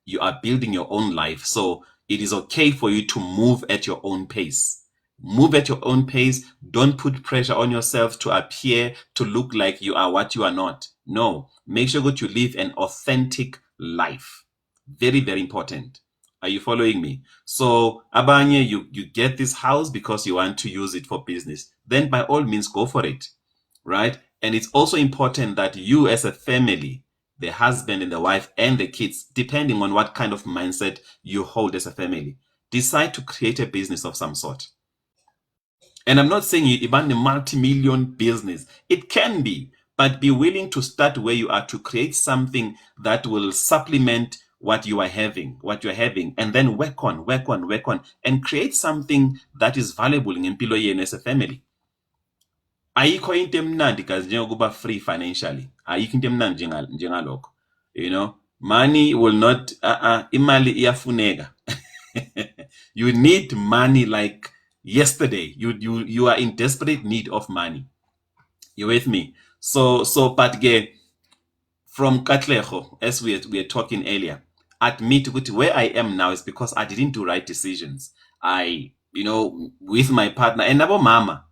A: You are building your own life. So it is okay for you to move at your own pace. Move at your own pace. Don't put pressure on yourself to appear, to look like you are what you are not. No, make sure that you live an authentic life. Very, very important. Are you following me? So, abanye, you get this house because you want to use it for business. Then by all means, go for it, right? And it's also important that you as a family, the husband and the wife and the kids, depending on what kind of mindset you hold as a family, decide to create a business of some sort. And I'm not saying you run a multi-million business. It can be, but be willing to start where you are to create something that will supplement what you are having, and then work on, and create something that is valuable in empilo yenu as a family. Ayikho into emnandi kazi njengokuba free financially. Ayikho into emnandi njengalokho. You know, money will not, imali iyafuneka. You need money like yesterday. You are in desperate need of money. You with me? So but again, from Katlego, as we are talking earlier, admit where I am now is because I didn't do right decisions. With my partner and our mama,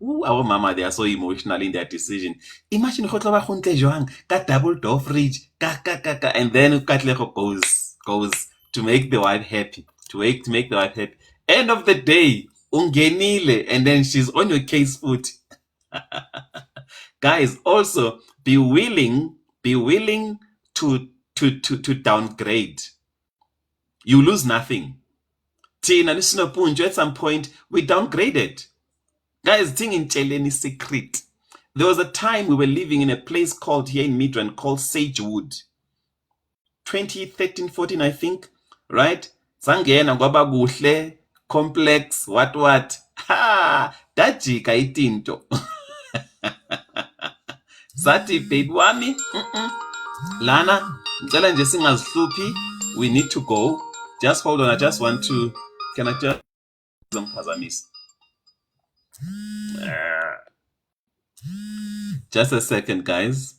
A: they are so emotional in their decision. Imagine that double door fridge, and then Katlego goes to make the wife happy, to make the wife happy. End of the day, ungenile, and then she's on your case foot. Guys, also be willing to downgrade. You lose nothing. Tina Nisinopunjo, at some point, we downgraded. Guys, thing in Cheleni secret. There was a time we were living in a place called here in Midrand called Sagewood. 2013, 14, I think, right? Sangena ngoba kuhle, complex, what. Ha! Dajika itinto. Sati babe wami, Lana, ngicela nje singazihluphi. We need to go. Just hold on. I just want to. Can I just Pazamiss? Just a second, guys.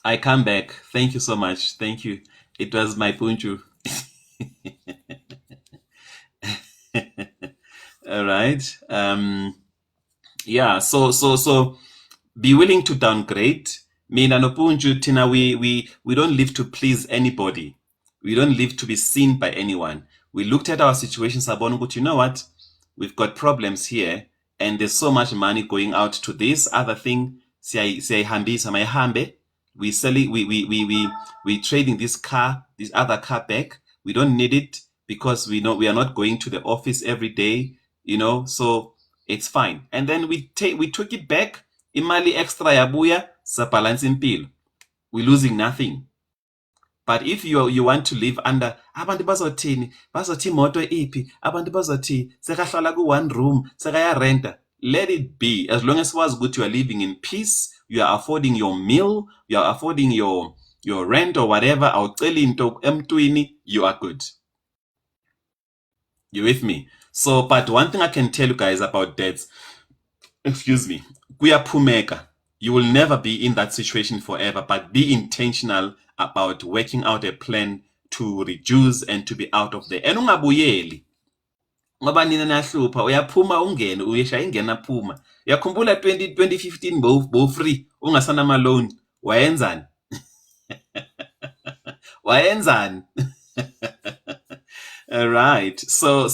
A: I come back. Thank you so much. Thank you. It was my punchu. All right. Yeah. So be willing to downgrade. Mina no punchu tina we don't live to please anybody. We don't live to be seen by anyone. We looked at our situation, Sabon, but you know what? We've got problems here, and there's so much money going out to this other thing. We selling, we trading this other car back. We don't need it because we know we are not going to the office every day, so it's fine. And then we took it back. Imali extra yabuya sa balance impilo. We're losing nothing. But if you want to live under abantu bazothi moto ipi, abantu bazothi sekahlala ku one room, sekaya renta, let it be. As long as was good, you are living in peace you are affording your meal, you are affording your rent or whatever, you are good. You with me? So, but one thing I can tell you guys about debts, excuse me, kuyaphumeka. You will never be in that situation forever, but be intentional about working out a plan to reduce and to be out of there. And ungabuyeli. Ngoba nina nahlupha uyaphuma ungene uyesha ingena phuma. Yakhumbula 2015 bo free ungasana ma loan wayenzani? Wayenzani? All right. So,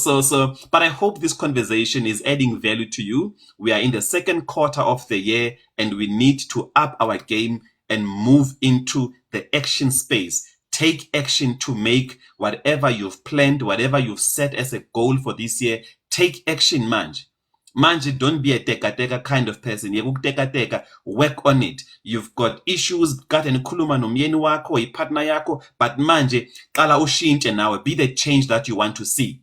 A: but I hope this conversation is adding value to you. We are in the second quarter of the year and we need to up our game and move into the action space. Take action to make whatever you've planned, whatever you've set as a goal for this year. Take action, manje. Manje, don't be a teka kind of person. Teka, work on it. You've got issues, got an kuluma nomyeni wako, a partner yako, but manje, qala ushintshe nawe, be the change that you want to see.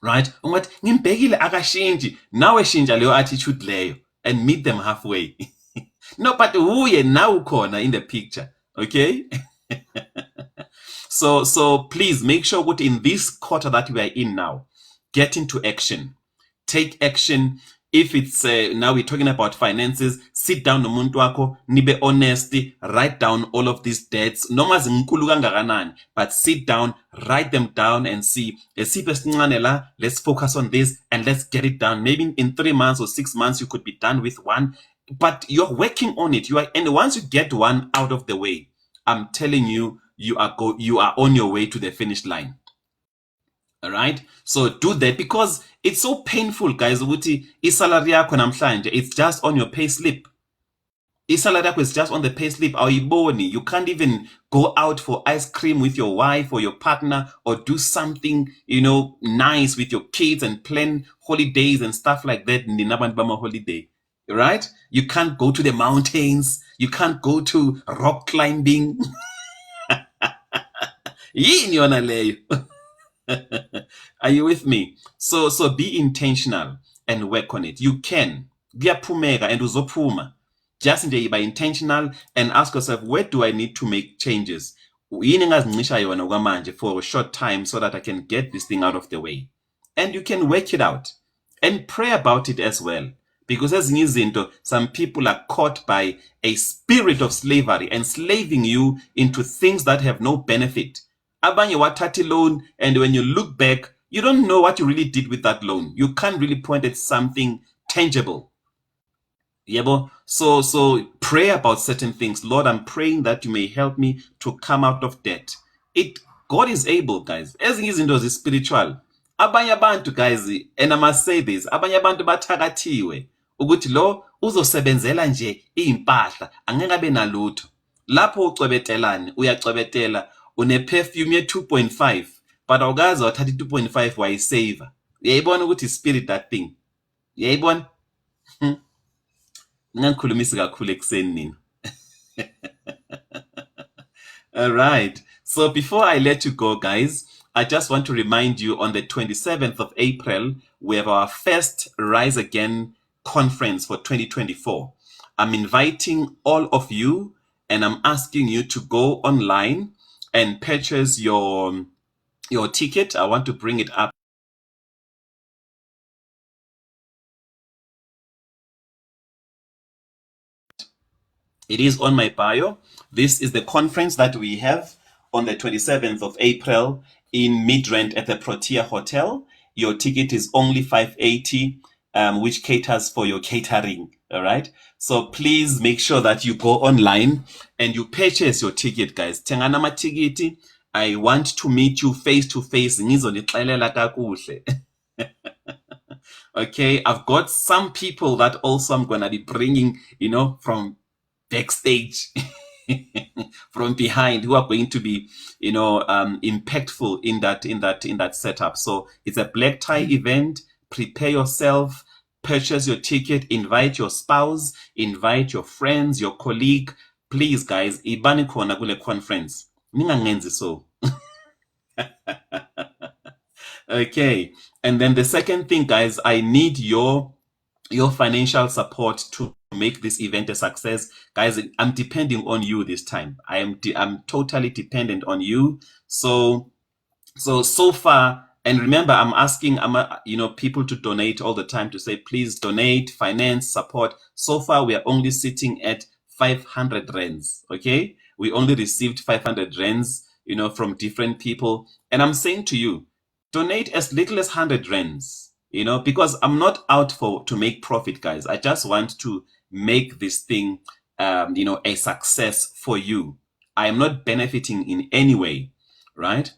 A: Right? Ungathi ngimbhekile akashintshe, nawe shintsha leyo attitude leyo and meet them halfway. No, but uye now ukhona in the picture. Okay? So please make sure that in this quarter that we are in now, get into action. Take action. If it's now we're talking about finances, sit down nomuntu wako, nibe honesty, write down all of these debts. Noma zinkulu kangakanani, but sit down, write them down and see. Let's focus on this and let's get it done. Maybe in 3 months or 6 months you could be done with one, but you're working on it. And once you get one out of the way, I'm telling you, you are on your way to the finish line. All right, so do that because it's so painful, guys. Ukuthi isalary yakho namhlanje, it's just on your pay slip. Isalary yakho is just on the pay slip. Awuyiboni. You can't even go out for ice cream with your wife or your partner or do something, nice with your kids and plan holidays and stuff like that. Ninabantu bama holiday, right? You can't go to the mountains. You can't go to rock climbing. Yini yona leyo. Are you with me? So be intentional and work on it. You can. Kuyaphumeka and uzophuma. Just be intentional and ask yourself, where do I need to make changes? Yini engazincisha yona kwamanje for a short time so that I can get this thing out of the way. And you can work it out and pray about it as well. Because ezinye izinto, some people are caught by a spirit of slavery, enslaving you into things that have no benefit. Abanye wathatha loan, and when you look back, you don't know what you really did with that loan. You can't really point at something tangible. Yebo? So pray about certain things. Lord, I'm praying that you may help me to come out of debt. God is able, guys. Ezinye izinto zi spiritual. Abanye abantu, guys, and I must say this, abanye abantu bathakathiwe ukuthi lo uzosebenzela nje impahla angeke abe nalutho. Lapho ucwebetelani, uyacwebetela une perfume ye 2.5 but awukazi wathatha 2.5 wayisave. Uyayibona ukuthi spirit that thing. Uyayibona? Ngangikhulumisi kakhulu ekseni nina. All right. So before I let you go, guys, I just want to remind you on the 27th of April, we have our first Rise Again conference for 2024. I'm inviting all of you and I'm asking you to go online and purchase your ticket. I want to bring it up. It is on my bio. This is the conference that we have on the 27th of April in Midrand at the Protea Hotel. Your ticket is only $580, which caters for your catering. All right. So please make sure that you go online and you purchase your ticket, guys. Tengana matikiti. I want to meet you face to face. Okay. I've got some people that also I'm going to be bringing, from backstage from behind who are going to be impactful in that setup. So it's a black tie event. Prepare yourself, purchase your ticket, invite your spouse, invite your friends, your colleague. Please, guys, ibani khona kule conference. Ningangenzi so. Okay. And then the second thing, guys, I need your your financial support to make this event a success. Guys, I'm depending on you this time. I'm totally dependent on you. So far, and remember, I'm asking people to donate all the time, to say, please donate, finance, support. So far, we are only sitting at 500 rands. Okay, we only received 500 rands, from different people. And I'm saying to you, donate as little as 100 rands, because I'm not out to make profit, guys. I just want to make this thing, a success for you. I am not benefiting in any way, right?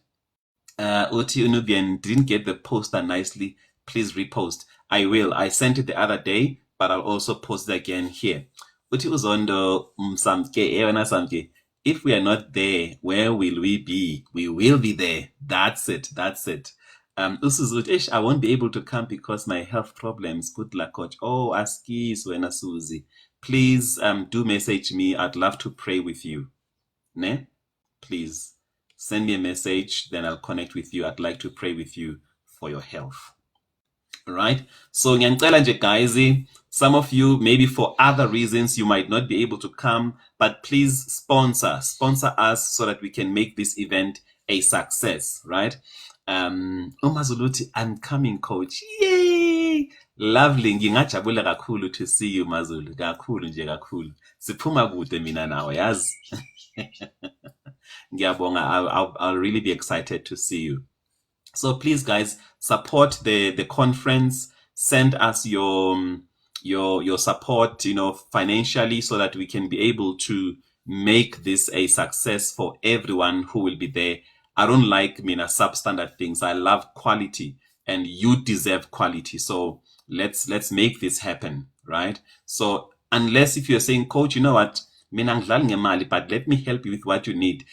A: Uti Unubian didn't get the poster nicely. Please repost. I will. I sent it the other day, but I'll also post it again here. Uti Uzondo Samke. If we are not there, where will we be? We will be there. That's it. Usuzuti, I won't be able to come because my health problems. Good luck, coach. Oh, Aski Suena Susie. Please do message me. I'd love to pray with you. Ne? Please. Send me a message, then I'll connect with you. I'd like to pray with you for your health. All right? So, guys, some of you, maybe for other reasons, you might not be able to come, but please sponsor us so that we can make this event a success, right? Mazuluti, I'm coming, coach. Yay! Lovely. Ngingajabula kakhulu to see you, Mazulu. Kakhulu nje kakhulu. Siphuma kude mina nawe, yazi. I'll really be excited to see you. So please, guys, support the conference. Send us your support, financially, so that we can be able to make this a success for everyone who will be there. I don't like substandard things. I love quality, and you deserve quality. So let's make this happen, right? So unless if you're saying, coach, you know what, but let me help you with what you need.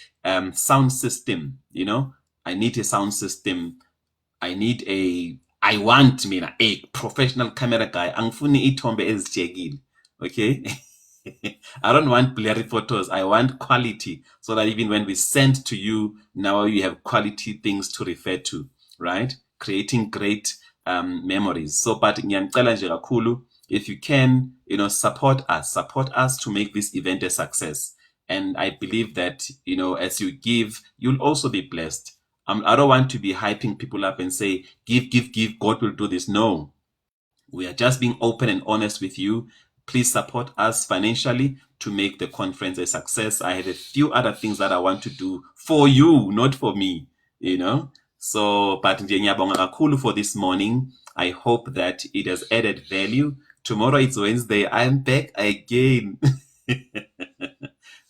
A: Sound system, I need a sound system. I want a professional camera guy. Angifuni ithombe ezijekile. Okay? I don't want blurry photos. I want quality, so that even when we send to you, now you have quality things to refer to, right? Creating great memories. So, but ngiyacela nje kakhulu, if you can, support us to make this event a success. And I believe that, as you give, you'll also be blessed. I don't want to be hyping people up and say, give, God will do this. No, we are just being open and honest with you. Please support us financially to make the conference a success. I have a few other things that I want to do for you, not for me, So, but ngiyabonga kakhulu for this morning. I hope that it has added value. Tomorrow it's Wednesday. I'm back again.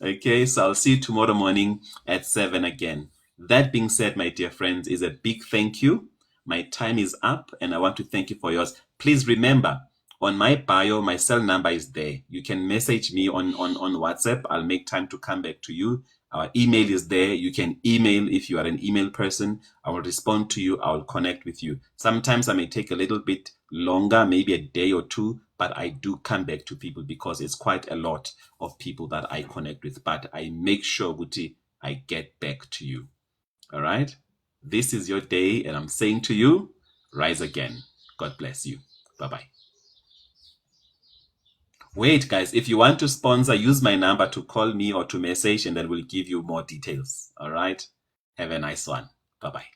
A: Okay, so I'll see you tomorrow morning at 7 again. That being said, my dear friends, is a big thank you. My time is up, and I want to thank you for yours. Please remember, on my bio, my cell number is there. You can message me on WhatsApp. I'll make time to come back to you. Our email is there. You can email if you are an email person. I will respond to you. I will connect with you. Sometimes I may take a little bit longer, maybe a day or two, but I do come back to people because it's quite a lot of people that I connect with. But I make sure, Guti, I get back to you. All right? This is your day, and I'm saying to you, rise again. God bless you. Bye-bye. Wait, guys, if you want to sponsor, use my number to call me or to message, and then we'll give you more details. All right? Have a nice one. Bye-bye.